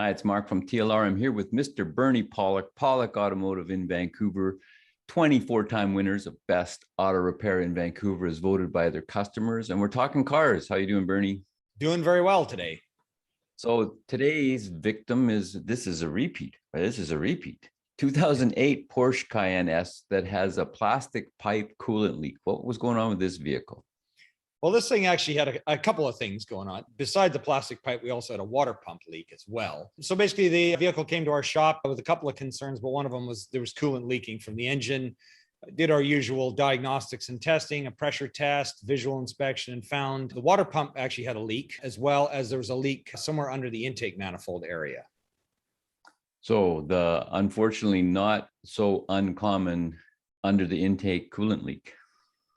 Hi, it's Mark from TLR. I'm here with Mr. Bernie Pawlik, Pawlik Automotive in Vancouver. 24-time winners of Best Auto Repair in Vancouver as voted by their customers. And we're talking cars. How you doing, Bernie? Doing very well today. So today's victim this is a repeat. Right? This is a repeat. 2008 Porsche Cayenne S that has a plastic pipe coolant leak. What was going on with this vehicle? Well, this thing actually had a couple of things going on. Besides the plastic pipe, we also had a water pump leak as well. So basically the vehicle came to our shop with a couple of concerns, but one of them was there was coolant leaking from the engine. Did our usual diagnostics and testing, a pressure test, visual inspection, and found the water pump actually had a leak, as well as there was a leak somewhere under the intake manifold area. So the unfortunately not so uncommon under the intake coolant leak.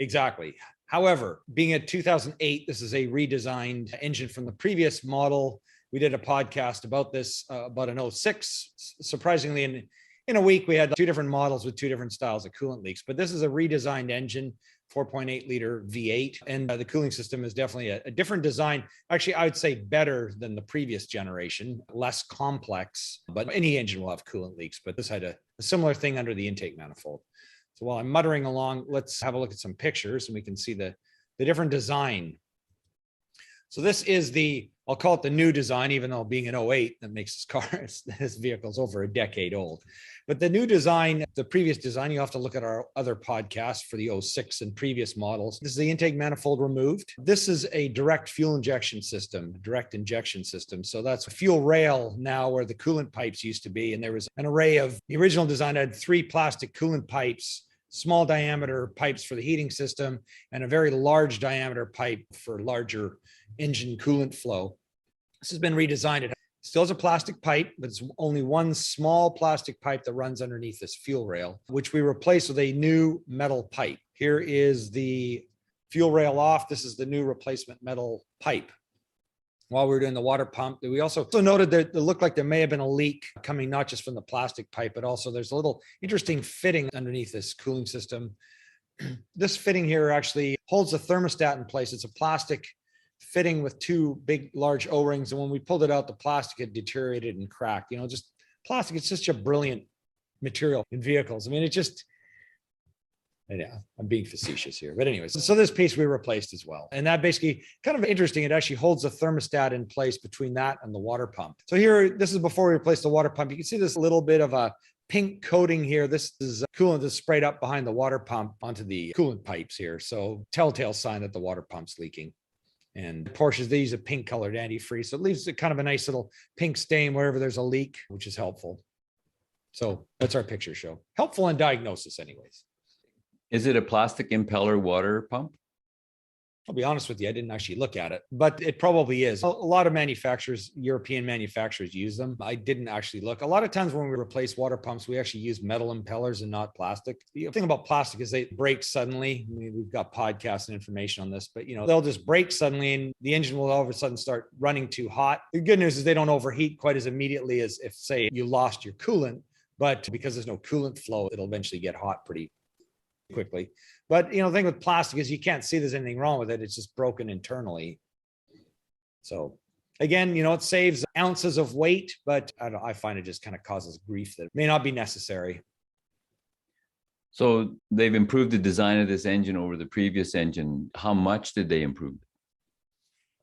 Exactly. However, being a 2008, this is a redesigned engine from the previous model. We did a podcast about this, about an 06. Surprisingly, in a week, we had two different models with two different styles of coolant leaks. But this is a redesigned engine, 4.8 liter V8. And the cooling system is definitely a different design. Actually, I would say better than the previous generation, less complex. But any engine will have coolant leaks. But this had a similar thing under the intake manifold. So while I'm muttering along, let's have a look at some pictures and we can see the different design. So this is I'll call it the new design, even though being an 08, that makes this car, this vehicle's over a decade old. But the new design, the previous design, you have to look at our other podcasts for the 06 and previous models. This is the intake manifold removed. This is a direct fuel injection system, direct injection system. So that's a fuel rail now where the coolant pipes used to be. And there was an array of, the original design had 3 plastic coolant pipes, small diameter pipes for the heating system, and a very large diameter pipe for larger engine coolant flow. This has been redesigned. It still has a plastic pipe, but it's only one small plastic pipe that runs underneath this fuel rail, which we replaced with a new metal pipe. Here is the fuel rail off. This is the new replacement metal pipe. While we were doing the water pump, we also noted that it looked like there may have been a leak coming not just from the plastic pipe, but also there's a little interesting fitting underneath this cooling system. This fitting here actually holds the thermostat in place. It's a plastic fitting with 2 big, large O-rings. And when we pulled it out, the plastic had deteriorated and cracked. You know, just plastic, it's just a brilliant material in vehicles. I mean, it just, yeah, I'm being facetious here. But anyways, so this piece we replaced as well. And that basically kind of interesting. It actually holds the thermostat in place between that and the water pump. So here, this is before we replaced the water pump. You can see this little bit of a pink coating here. This is coolant that's sprayed up behind the water pump onto the coolant pipes here. So telltale sign that the water pump's leaking. And Porsches, they use a pink colored antifreeze. So it leaves kind of a nice little pink stain wherever there's a leak, which is helpful. So that's our picture show. Helpful in diagnosis anyways. Is it a plastic impeller water pump? I'll be honest with you, I didn't actually look at it, but it probably is. A lot of manufacturers, European manufacturers use them. I didn't actually look. A lot of times when we replace water pumps, we actually use metal impellers and not plastic. The thing about plastic is they break suddenly. I mean, we've got podcasts and information on this, but they'll just break suddenly and the engine will all of a sudden start running too hot. The good news is they don't overheat quite as immediately as if, say, you lost your coolant, but because there's no coolant flow, it'll eventually get hot pretty quickly. But the thing with plastic is you can't see there's anything wrong with it. It's just broken internally. So again, it saves ounces of weight, but I find it just kind of causes grief that may not be necessary. So they've improved the design of this engine over the previous engine. How much did they improve?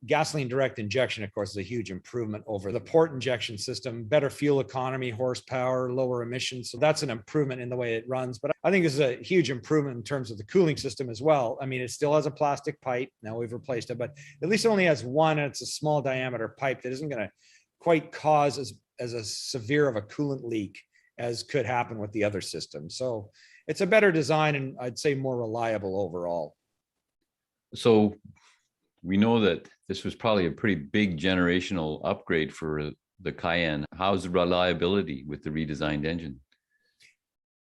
Gasoline direct injection, of course, is a huge improvement over the port injection system, better fuel economy, horsepower, lower emissions. So that's an improvement in the way it runs. But I think this is a huge improvement in terms of the cooling system as well. I mean, it still has a plastic pipe. Now we've replaced it, but at least it only has one, and it's a small diameter pipe that isn't going to quite cause as a severe of a coolant leak as could happen with the other system. So it's a better design and I'd say more reliable overall. So we know that this was probably a pretty big generational upgrade for the Cayenne. How's the reliability with the redesigned engine?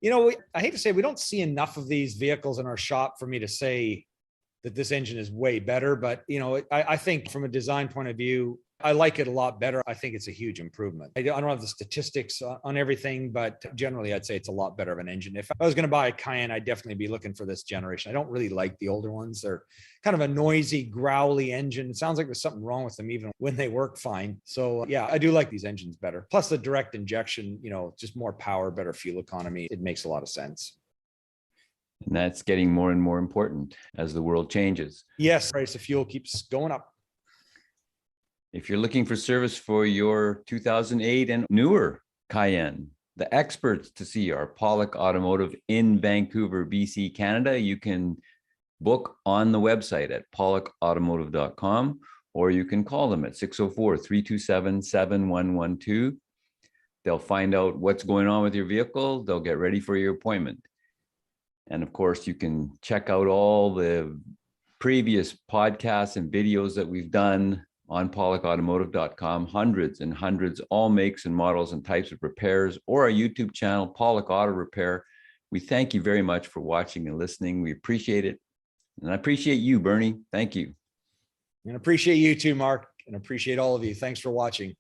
I hate to say we don't see enough of these vehicles in our shop for me to say that this engine is way better. But, I think from a design point of view, I like it a lot better. I think it's a huge improvement. I don't have the statistics on everything, but generally I'd say it's a lot better of an engine. If I was going to buy a Cayenne, I'd definitely be looking for this generation. I don't really like the older ones. They're kind of a noisy, growly engine. It sounds like there's something wrong with them even when they work fine. So yeah, I do like these engines better. Plus the direct injection, just more power, better fuel economy. It makes a lot of sense. And that's getting more and more important as the world changes. Yes, price of fuel keeps going up. If you're looking for service for your 2008 and newer Cayenne, the experts to see are Pawlik Automotive in Vancouver, BC, Canada. You can book on the website at pawlikautomotive.com, or you can call them at 604-327-7112. They'll find out what's going on with your vehicle. They'll get ready for your appointment. And of course, you can check out all the previous podcasts and videos that we've done on pawlikautomotive.com, hundreds and hundreds, all makes and models and types of repairs, or our YouTube channel, Pawlik Auto Repair. We thank you very much for watching and listening. We appreciate it. And I appreciate you, Bernie. Thank you. And appreciate you too, Mark, and appreciate all of you. Thanks for watching.